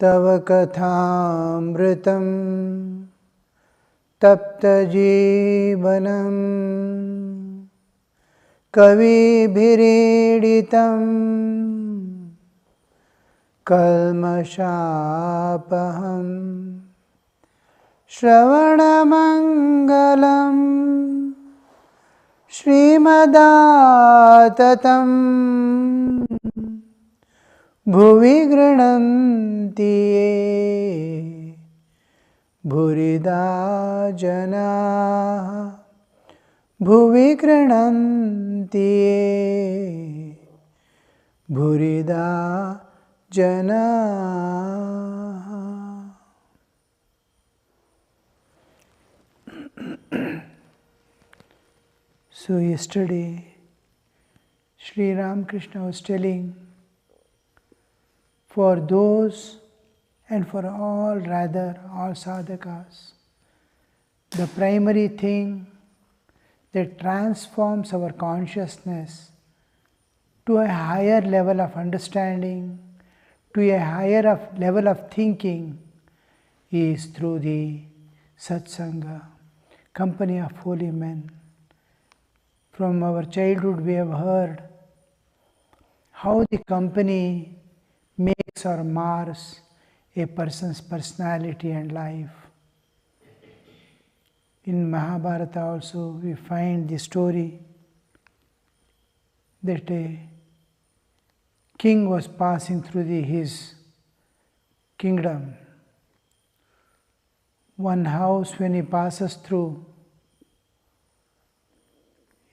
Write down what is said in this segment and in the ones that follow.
तव कथामृतं तप्तजीवनं कविभिरीडितं कल्मषापहं श्रवणमङ्गलं श्रीमदाततं भुवि गृह्णन्ति ये भूरिदा जनाः भुवि गृह्णन्ति ये भूरिदा जनाः. So yesterday Sri Ramakrishna was telling, for those and for all, rather all sadhakas, the primary thing that transforms our consciousness to a higher level of understanding, to a higher level of thinking, is through the satsanga, company of holy men. From our childhood we have heard how the company makes or mars a person's personality and life. In Mahabharata also we find the story that a king was passing through his kingdom. One house, when he passes through,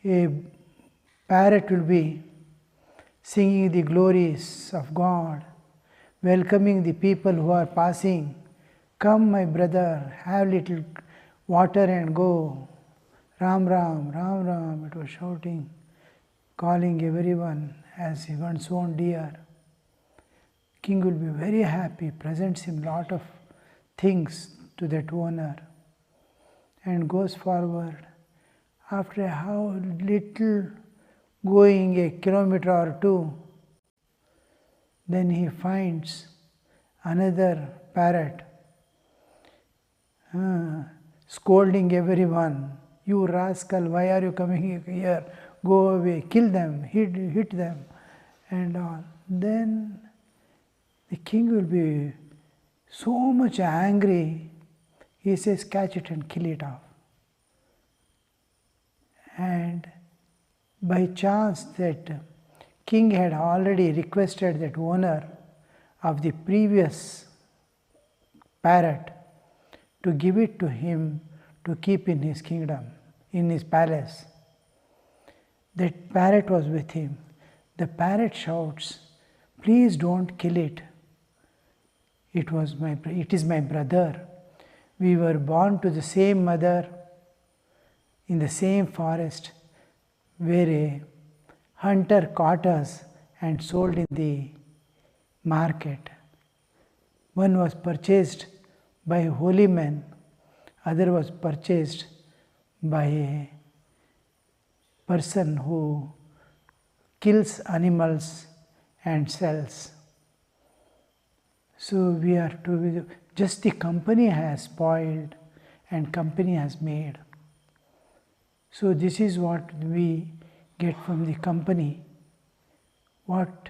a parrot will be singing the glories of God, welcoming the people who are passing. Come, my brother, have little water and go. Ram Ram, Ram Ram, it was shouting, calling everyone as one's own dear. King will be very happy, presents him lot of things to that owner, and goes forward. After how little going, a kilometer or two, then he finds another parrot scolding everyone. You rascal, why are you coming here? Go away, kill them, hit them, and all. Then the king will be so much angry, he says, catch it and kill it off. And by chance that king had already requested that owner of the previous parrot to give it to him to keep in his kingdom, in his palace. That parrot was with him. The parrot shouts, please don't kill it. It is my brother. We were born to the same mother in the same forest where a hunter caught us and sold in the market. One was purchased by holy men, other was purchased by a person who kills animals and sells. So we are to, just the company has spoiled and company has made. So this is what we get from the company. What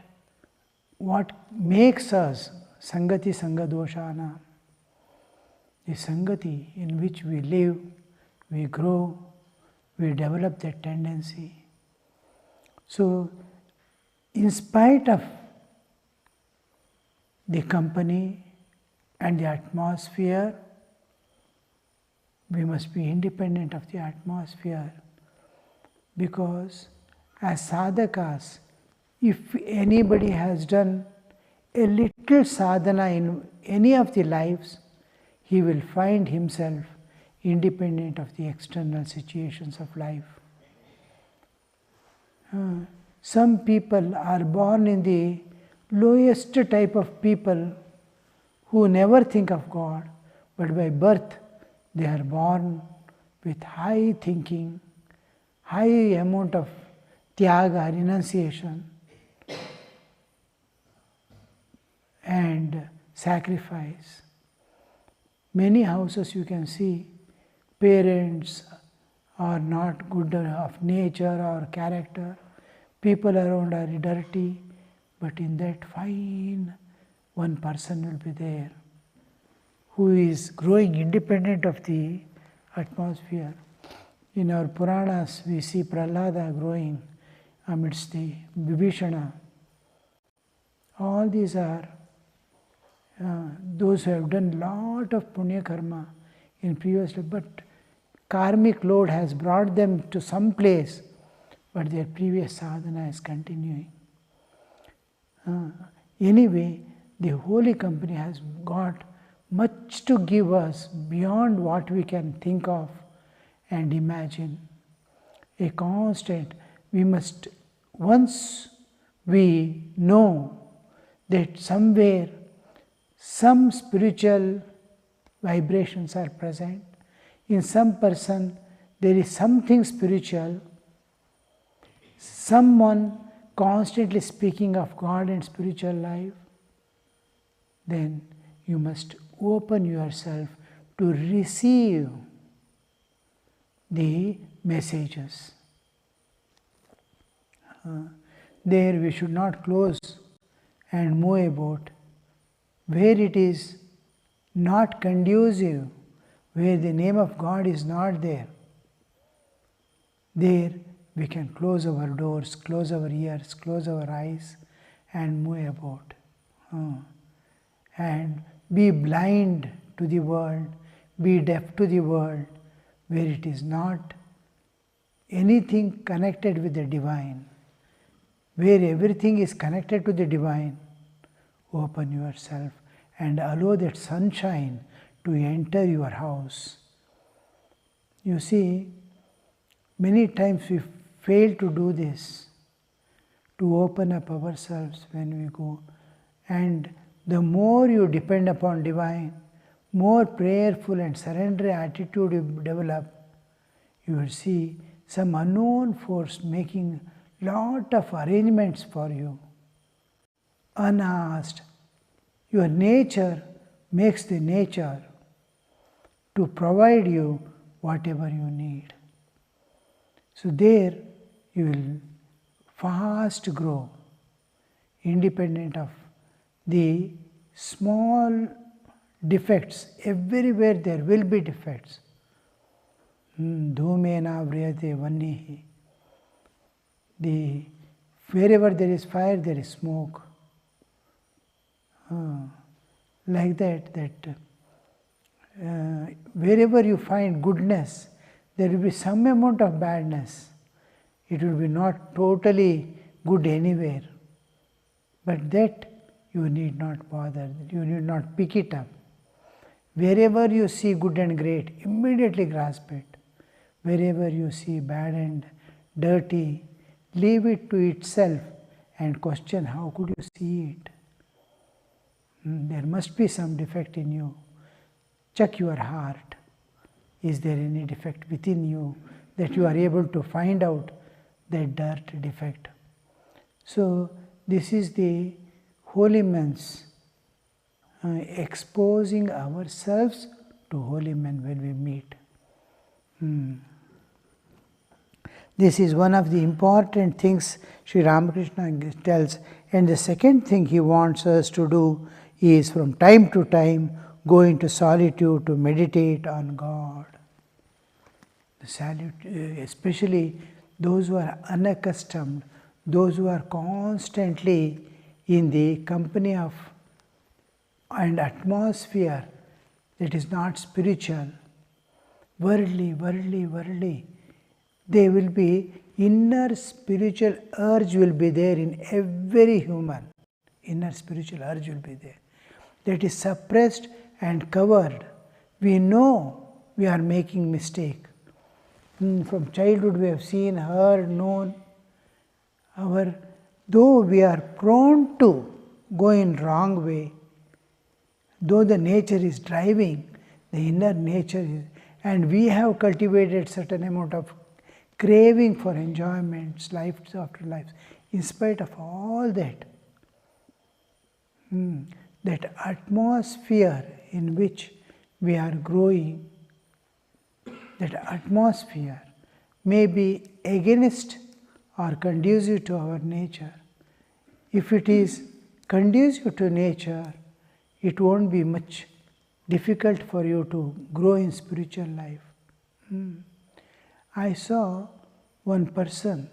makes us sangati sangadoshana? The sangati in which we live, we grow, we develop that tendency. So in spite of the company and the atmosphere, we must be independent of the atmosphere, because as sadhakas, if anybody has done a little sadhana in any of the lives, he will find himself independent of the external situations of life. Some people are born in the lowest type of people who never think of God, but by birth they are born with high thinking, high amount of tyaga, renunciation, and sacrifice. Many houses you can see, parents are not good of nature or character, people around are dirty, but in that fine one person will be there who is growing independent of the atmosphere. In our Puranas we see Prahlada growing amidst the Vibhishana. All these are those who have done lot of punya karma in previous life, but karmic load has brought them to some place, but their previous sadhana is continuing. Anyway, the Holy Company has got much to give us beyond what we can think of and imagine. A constant, we must, once we know that somewhere some spiritual vibrations are present, in some person there is something spiritual, someone constantly speaking of God and spiritual life, then you must open yourself to receive the messages. There we should not close and move about. Where it is not conducive, where the name of God is not there, there we can close our doors, close our ears, close our eyes and move about. And be blind to the world, be deaf to the world, where it is not anything connected with the divine. Where everything is connected to the divine, open yourself and allow that sunshine to enter your house. You see, many times we fail to do this, to open up ourselves when we go. And the more you depend upon divine, more prayerful and surrender attitude you develop, you will see some unknown force making lot of arrangements for you. Unasked, your nature makes the nature to provide you whatever you need. So there you will fast grow, independent of the small defects. Everywhere there will be defects. Dhumena vriyate vannihi. Wherever there is fire, there is smoke. Like that wherever you find goodness, there will be some amount of badness. It will be not totally good anywhere. But that you need not bother, you need not pick it up. Wherever you see good and great, immediately grasp it. Wherever you see bad and dirty, leave it to itself and question, how could you see it? There must be some defect in you. Check your heart. Is there any defect within you that you are able to find out that dirt defect? So this is the holy man's exposing ourselves to holy men when we meet. This is one of the important things Sri Ramakrishna tells. And the second thing he wants us to do is from time to time go into solitude to meditate on God. Especially those who are unaccustomed, those who are constantly in the company of and atmosphere that is not spiritual, worldly, they will be, inner spiritual urge will be there in every human. Inner spiritual urge will be there. That is suppressed and covered. We know we are making mistake. From childhood we have seen, heard, known. Though we are prone to go in wrong way, though the nature is driving, the inner nature is, and we have cultivated certain amount of craving for enjoyments, lives after lives. In spite of all that, that atmosphere in which we are growing, that atmosphere may be against or conducive to our nature. If it is conducive to nature, it won't be much difficult for you to grow in spiritual life. I saw one person,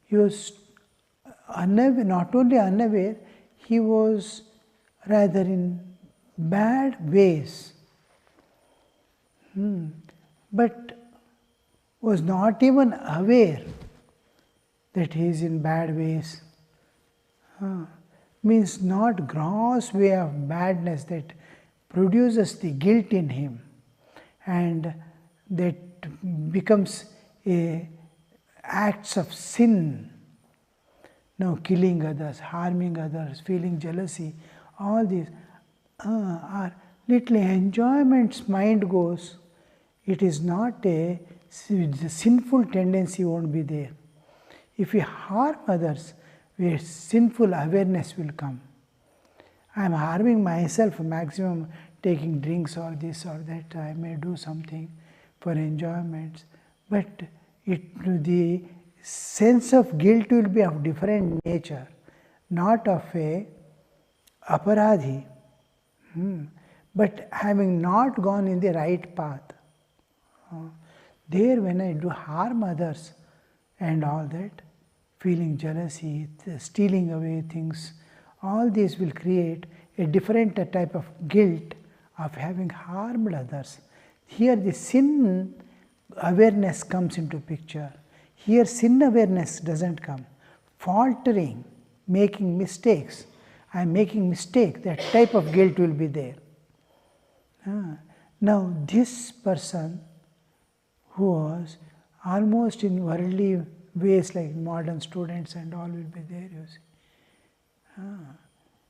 he was unaware, not only unaware, he was rather in bad ways, but was not even aware that he is in bad ways. Means not gross way of badness that produces the guilt in him, and that becomes acts of sin. Now killing others, harming others, feeling jealousy, all these are little enjoyments mind goes. It is not the sinful tendency won't be there. If we harm others, where sinful awareness will come. I am harming myself maximum, taking drinks or this or that, I may do something for enjoyment, but the sense of guilt will be of different nature, not of a aparadhi, but having not gone in the right path. There when I do harm others and all that, feeling jealousy, stealing away things, all these will create a different type of guilt of having harmed others. Here the sin awareness comes into picture. Here sin awareness doesn't come. Faltering, making mistakes. I am making mistake, that type of guilt will be there. Now this person who was almost in worldly ways like modern students and all will be there, you see.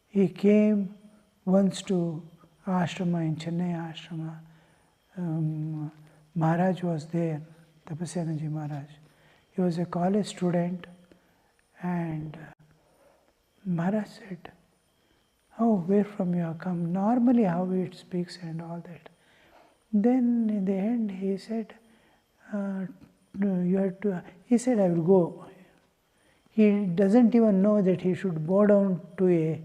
He came once to ashrama in Chennai ashrama. Maharaj was there, Tapasyanaji Maharaj. He was a college student, and Maharaj said, "Oh, where from you have come?" Normally how it speaks and all that. Then in the end he said, "No, you have to," he said, "I will go." He doesn't even know that he should bow down to a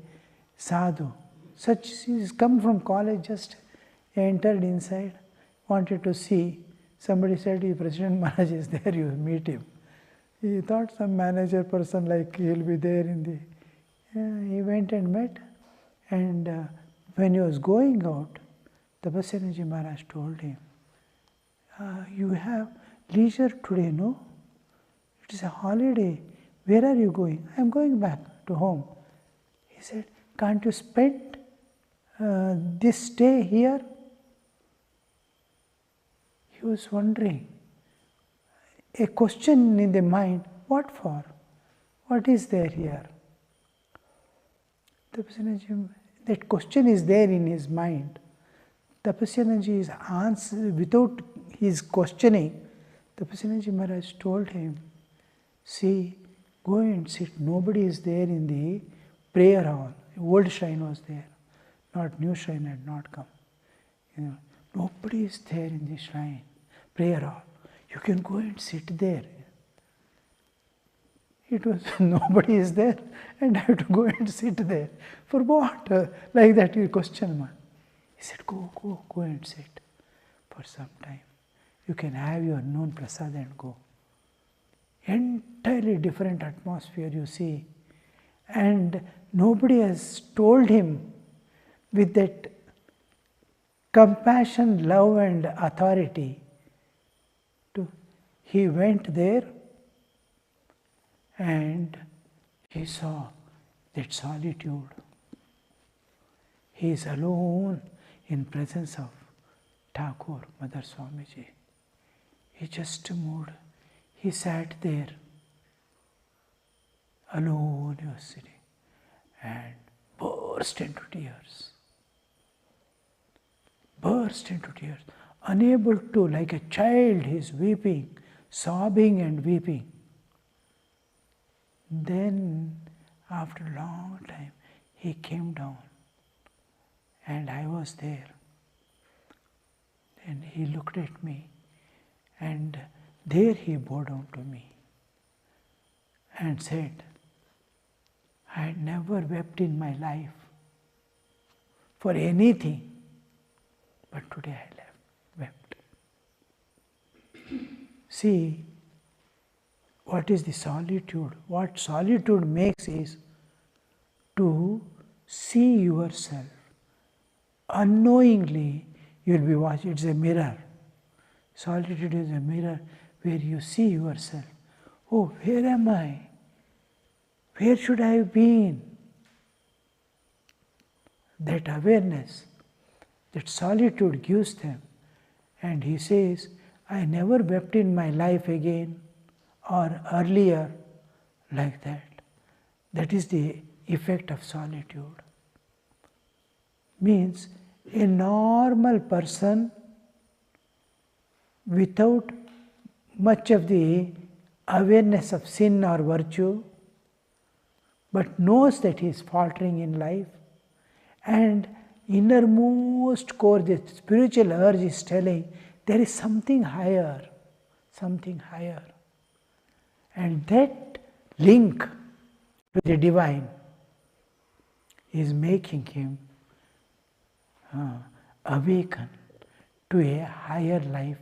sadhu. Such, he's come from college, just entered inside, wanted to see. Somebody said, "President Maharaj is there, you meet him." He thought some manager person like he'll be there in the... he went and met, and when he was going out, Tapasyanaji Maharaj told him, "You have leisure today, no? It is a holiday. Where are you going?" "I am going back to home." He said, "Can't you spend this day here?" He was wondering. A question in the mind, what for? What is there here? That question is there in his mind. Tapasyanaji is answer without his questioning. Tapasyanaji Maharaj told him, "See, go and sit. Nobody is there in the prayer hall." Old shrine was there, not new shrine had not come. Nobody is there in the shrine, prayer hall. You can go and sit there. It was nobody is there, and I have to go and sit there. For what? Like that you question man. He said, go and sit for some time. You can have your noon prasad and go. Entirely different atmosphere you see. And nobody has told him with that compassion, love and authority. He went there and he saw that solitude. He is alone in presence of Thakur, Mother Swamiji. He just moved. He sat there. Alone he was sitting and burst into tears. Burst into tears. Unable to, like a child, he is weeping, sobbing and weeping. Then, after a long time, He came down and I was there. And he looked at me and there he bowed down to me and said, I had never wept in my life for anything, but today I wept. See, what is the solitude? What solitude makes is to see yourself. Unknowingly, you will be watching. It's a mirror. Solitude is a mirror where you see yourself. Oh, where am I? Where should I have been? That awareness, that solitude gives them. And he says, I never wept in my life again or earlier like that. That is the effect of solitude. Means a normal person without much of the awareness of sin or virtue, but knows that he is faltering in life, and innermost core, the spiritual urge is telling there is something higher, something higher. And that link to the divine is making him awaken to a higher life,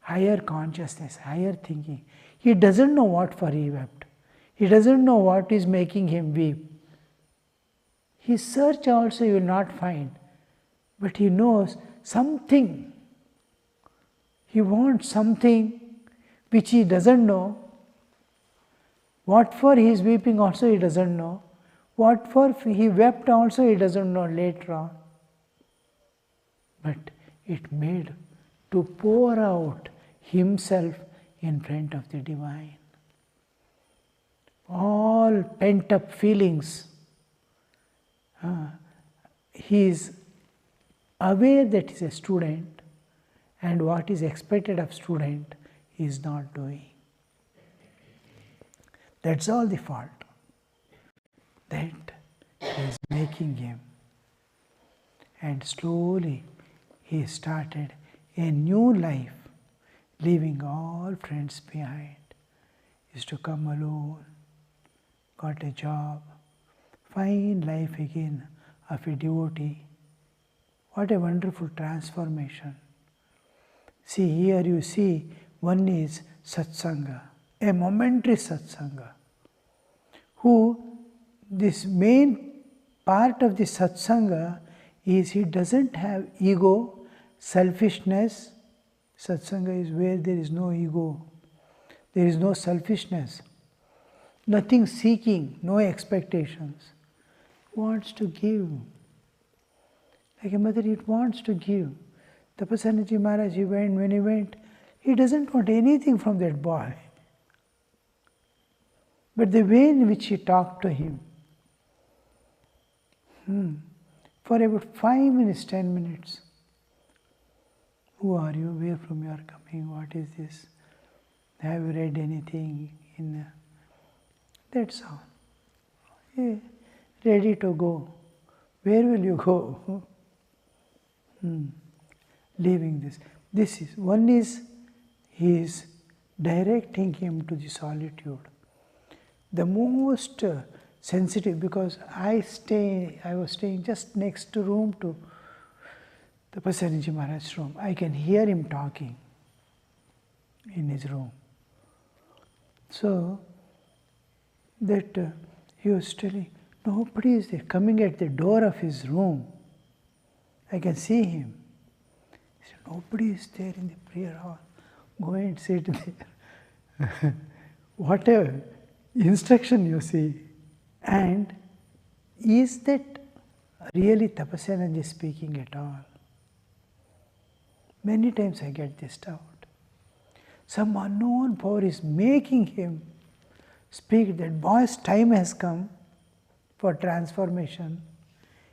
higher consciousness, higher thinking. He doesn't know what for he wept. He doesn't know what is making him weep. His search also he will not find, but he knows something. He wants something which he doesn't know. What for he is weeping also he doesn't know. What for he wept also he doesn't know later on. But it made to pour out himself in front of the divine. All pent up feelings. He is aware that he is a student and what is expected of student he is not doing. That's all the fault. That is making him. And slowly he started a new life, leaving all friends behind. He used to come alone, got a job, fine life again of a devotee. What a wonderful transformation. See, here you see, one is satsanga, a momentary satsanga, who this main part of the satsanga is he doesn't have ego, selfishness. Satsanga is where there is no ego, there is no selfishness, nothing seeking, no expectations. Wants to give. Like a mother, it wants to give. Tapasanaji Maharaj, when he went, he doesn't want anything from that boy. But the way in which he talked to him, for about 5 minutes, 10 minutes. Who are you? Where from you are coming? What is this? Have you read anything in? That's all. Yeah. Ready to go. Where will you go? Leaving this. This is, one is, he is directing him to the solitude. The most sensitive, because I was staying just next room to the Tapasanaji Maharaj's room. I can hear him talking in his room. So, that he was telling, nobody is there, coming at the door of his room. I can see him. He said, nobody is there in the prayer hall. Go and sit there. What a instruction you see. And is that really Tapasanaji speaking at all? Many times I get this doubt. Some unknown power is making him speak that boy's time has come for transformation.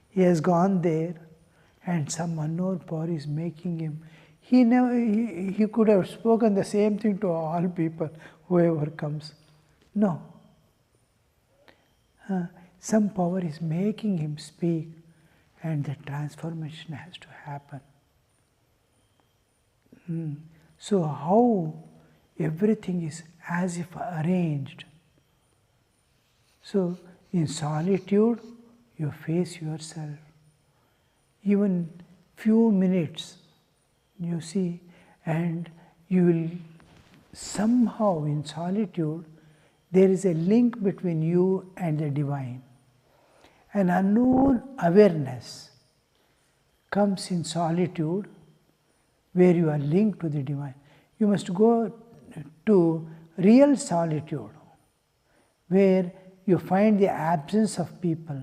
He has gone there, and some unknown power is making him. He could have spoken the same thing to all people, whoever comes. No. some power is making him speak, and the transformation has to happen. So how everything is as if arranged. So in solitude, you face yourself. Even few minutes, you see, and you will somehow in solitude, there is a link between you and the divine. An unknown awareness comes in solitude where you are linked to the divine. You must go to real solitude where you find the absence of people,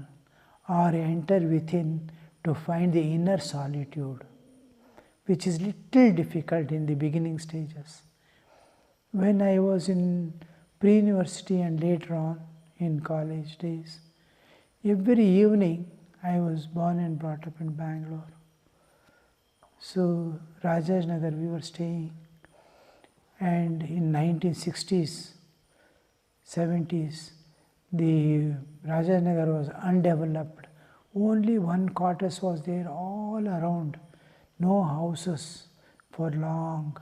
or enter within to find the inner solitude, which is little difficult in the beginning stages. When I was in pre-university and later on in college days, every evening, I was born and brought up in Bangalore. So Rajaj Nagar we were staying, and in 1960s, 70s, the Rajaj Nagar was undeveloped. Only one quarters was there all around, no houses for long.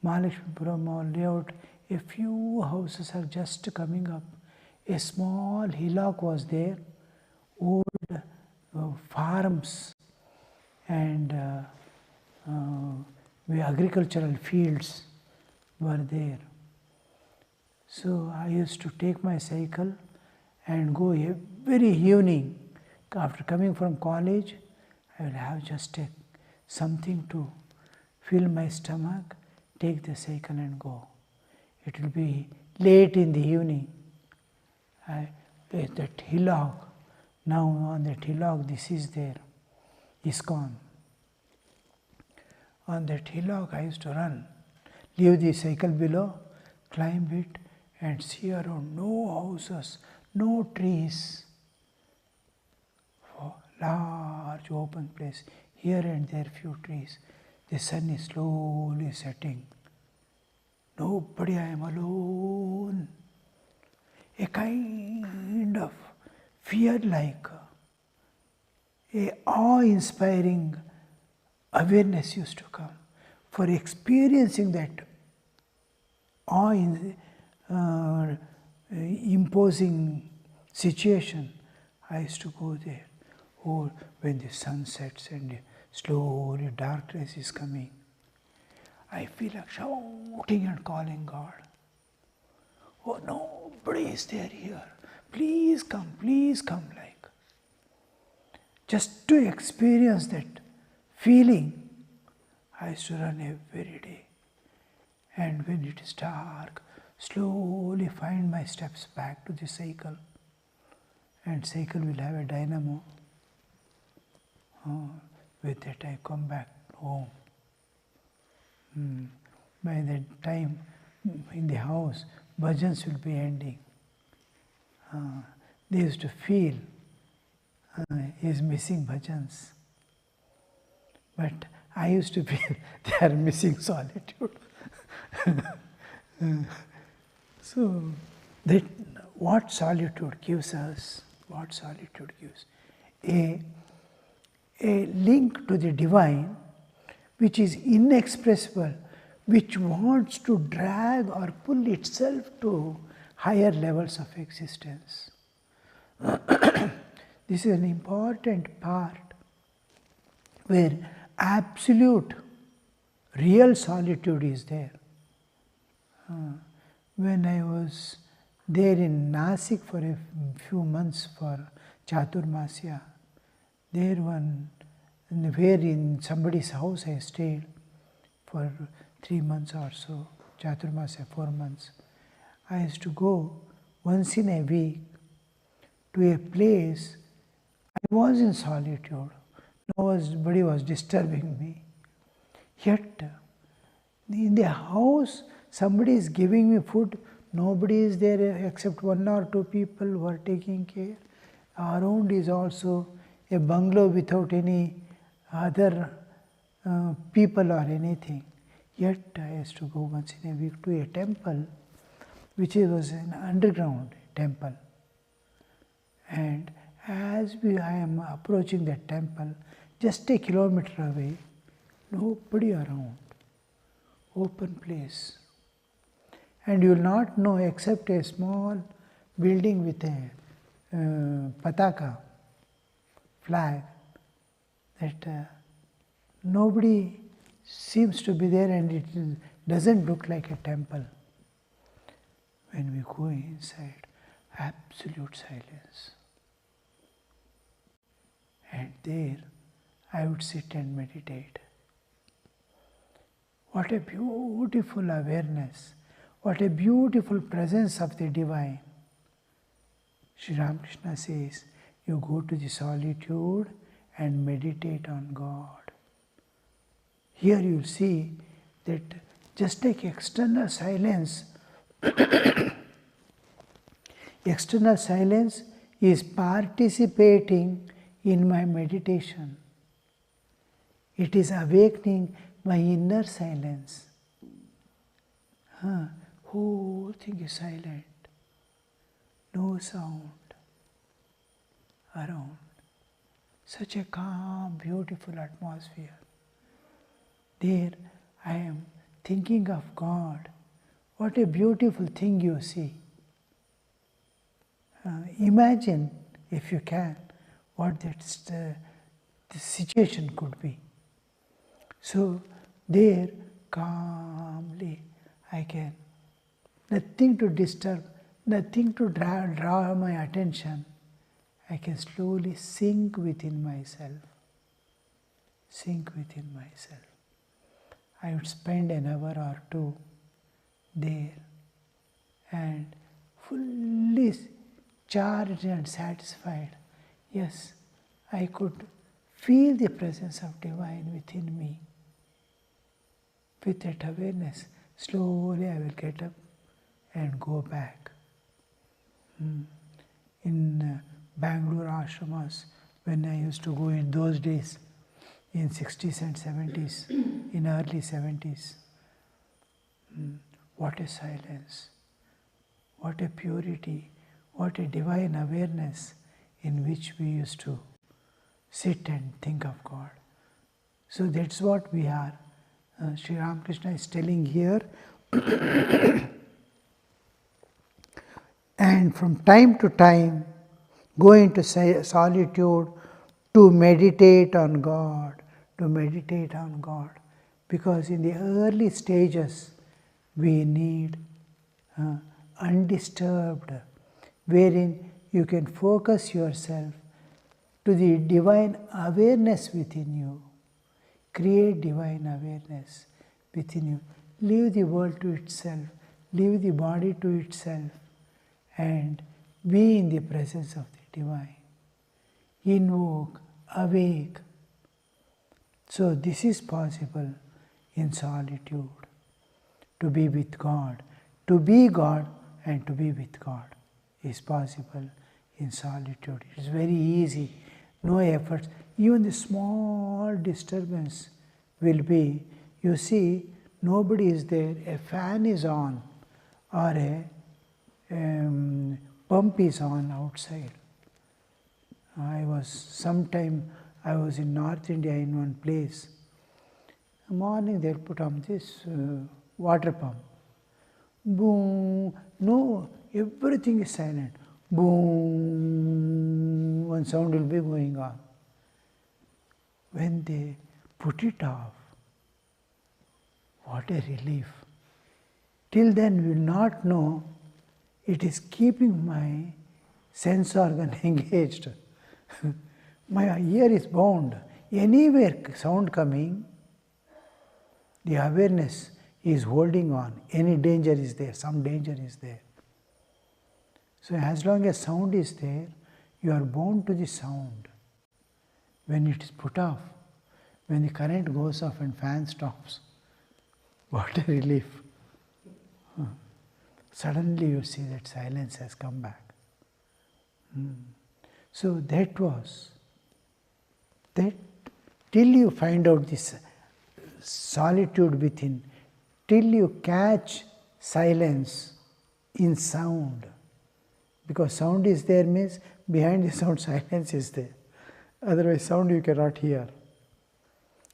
Mahalakshmipuram or layout, a few houses are just coming up. A small hillock was there, old farms and agricultural fields were there. So I used to take my cycle and go every evening. After coming from college, I will have just something to fill my stomach, take the cycle and go. It will be late in the evening. That hillock, now on that hillock, this is there, ISKCON. On that hillock I used to run, leave the cycle below, climb it and see around, no houses, no trees. Large open place, here and there few trees. The sun is slowly setting. Nobody, I am alone. A kind of fear-like, a awe-inspiring awareness used to come. For experiencing that awe-imposing situation, I used to go there. Or when the sun sets and slowly darkness is coming, I feel like shouting and calling God. Oh, nobody is there here. Please come, like. Just to experience that feeling, I used to run every day. And when it is dark, slowly find my steps back to the cycle. And cycle will have a dynamo. With that I come back home. By that time, in the house, bhajans will be ending. They used to feel he is missing bhajans. But I used to feel they are missing solitude. So, that what solitude gives us, a link to the divine which is inexpressible, which wants to drag or pull itself to higher levels of existence. This is an important part where absolute, real solitude is there. When I was there in Nasik for a few months for Chaturmasya, there where in somebody's house I stayed for 3 months or so, Chaturmasya 4 months. I used to go once in a week to a place. I was in solitude. Nobody was disturbing me. Yet, in the house, somebody is giving me food. Nobody is there except 1 or 2 people who are taking care. Around is also a bungalow without any other people or anything. Yet I used to go once in a week to a temple, which was an underground temple. And as I am approaching that temple, just a kilometer away, nobody around, open place. And you will not know except a small building with a pataka, flag, that nobody seems to be there, and it doesn't look like a temple. When we go inside, absolute silence. And there I would sit and meditate. What a beautiful awareness, what a beautiful presence of the Divine. Sri Ramakrishna says, you go to the solitude and meditate on God. Here you will see that just like external silence, external silence is participating in my meditation. It is awakening my inner silence. Whole thing is silent. No sound around. Such a calm, beautiful atmosphere. There I am thinking of God. What a beautiful thing you see. Imagine, if you can, what the situation could be. So there, calmly, I can, nothing to disturb, nothing to draw my attention. I can slowly sink within myself. Sink within myself. I would spend an hour or two there and fully charged and satisfied. Yes, I could feel the presence of Divine within me. With that awareness, slowly I will get up and go back. In Bangalore ashramas, when I used to go in those days, in 60s and 70s, in early 70s, what a silence, what a purity, what a divine awareness in which we used to sit and think of God. So that's what we are. Sri Ramakrishna is telling here. And from time to time, go into solitude to meditate on God, to meditate on God. Because in the early stages, we need undisturbed, wherein you can focus yourself to the divine awareness within you. Create divine awareness within you. Leave the world to itself, leave the body to itself, and be in the presence of the Divine. Invoke, awake. So this is possible in solitude, to be with God. To be God and to be with God is possible in solitude. It is very easy, no efforts. Even the small disturbance will be, you see, nobody is there, a fan is on or a pump is on outside. I was in North India in one place. In the morning they'll put on this water pump. Boom, no, everything is silent. Boom, one sound will be going on. When they put it off, what a relief. Till then we will not know it is keeping my sense organ engaged. My ear is bound. Anywhere sound coming, the awareness is holding on. Any danger is there, some danger is there. So as long as sound is there, you are bound to the sound. When it is put off, when the current goes off and fan stops, what a relief. Suddenly you see that silence has come back. So that till you find out this solitude within, till you catch silence in sound, because sound is there means Behind the sound, silence is there. Otherwise, sound you cannot hear.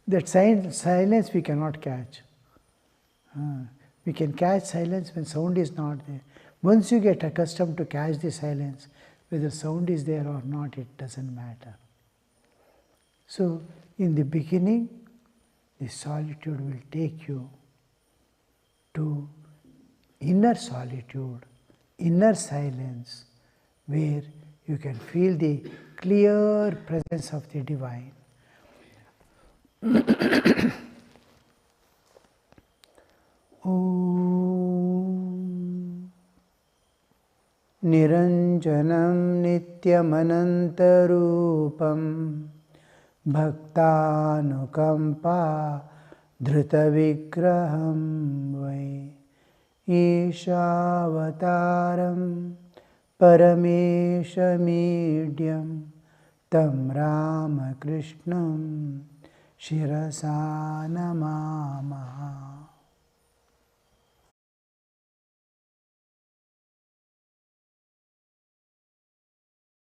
That silence we cannot catch. We can catch silence when sound is not there. Once you get accustomed to catch the silence, whether sound is there or not, it doesn't matter. So, in the beginning, the solitude will take you to inner solitude, inner silence, where you can feel the clear presence of the divine. Om Niranjanam Nityamanantarupam Bhaktanukampa Dhrutavigraham Vai Ishavataram Parameshamidhyam Tam Ramakrishnam Shirasa Namamaha.